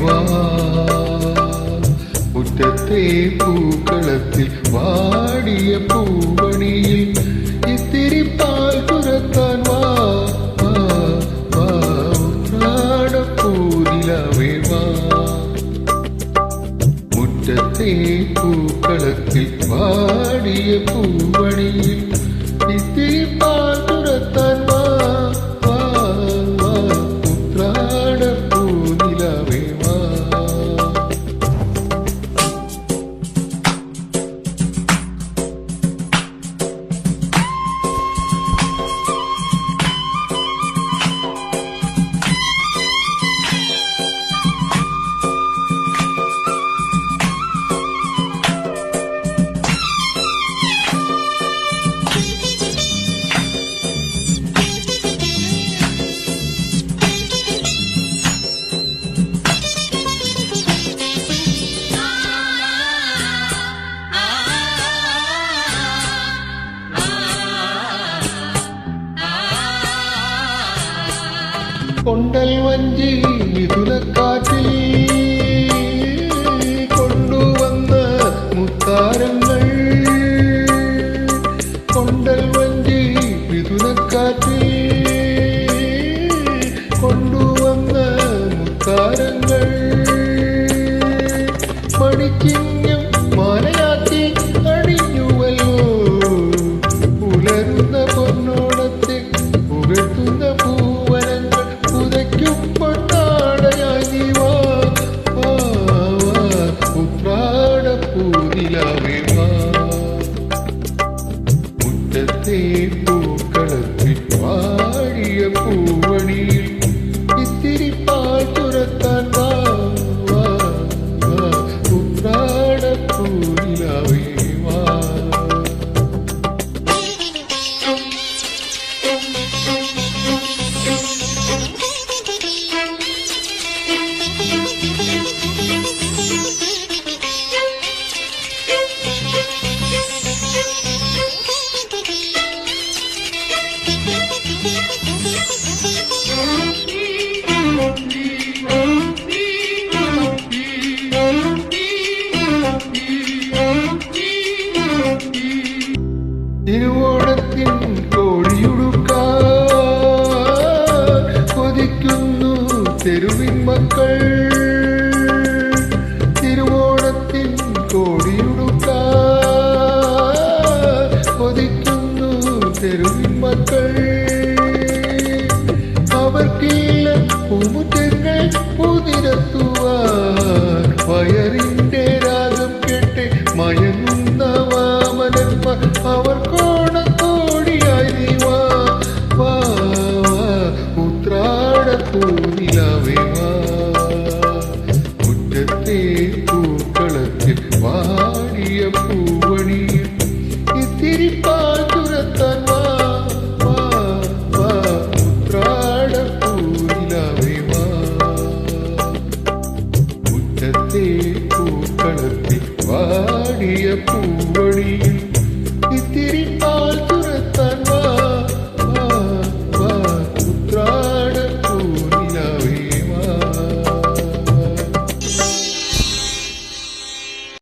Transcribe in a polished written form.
വാ മുറ്റത്തെ പൂക്കളത്തിൽ വാടിയ പൂവണിയിൽ ഇത്തിരി പാൽ തുറക്കാൻ വാ ഉത്രാടപ്പൂനിലാവേ വാ മുറ്റത്തെ പൂക്കളത്തിൽ വാടിയ പൂവണിയിൽ ഇത്തിരി പാൽ തുറക്കാൻ വാ ഉത്രാടപ്പൂനിലാവേ വാ കൊണ്ടൽ വഞ്ചി മിഥുനക്കാറ്റിൽ കൊണ്ടുവന്ന മുത്താരങ്ങൾ കൊണ്ടൽ വഞ്ചി മിഥുനക്കാറ്റിൽ കൊണ്ടുവന്ന മുത്താരങ്ങൾ മണിച്ചിങ്ങം മാലയാക്കി അണിഞ്ഞുവല്ലോ പുലരുന്ന പൊന്നോടത്തെ പുകഴ്ത്തുന്ന പൂവനങ്ങൾ ഉത്രാടപ്പൂനിലാവേ വാ മുറ്റത്തെ പൂക്കളത്തിൽ വാടിയ പൂവണിയിൽ ഇത്തിരി പാൽ തുറക്കാൻ വാ ഉത്രാടപ്പൂനിലാവേ വാ തിരുവോണത്തിൻ കോഴിയുടുക്കാൻ കൊതിക്കുന്നു തെരുവിൻ മക്കൾ തിരുവോണത്തിൻ കോഴിയുടുക്കാൻ കൊതിക്കുന്നു തെരുവിൻ മക്കൾ അവർക്കില്ല പൂമുറ്റങ്ങൾ പൂതിരത്തുവാൻ വയറിന്റെ രാഗം കേട്ട് മയങ്ങുന്ന വാമനന്മാർ അവർ കോണക്കോടിയായി വാ ഉത്രാടപ്പൂനിലാവേ വാ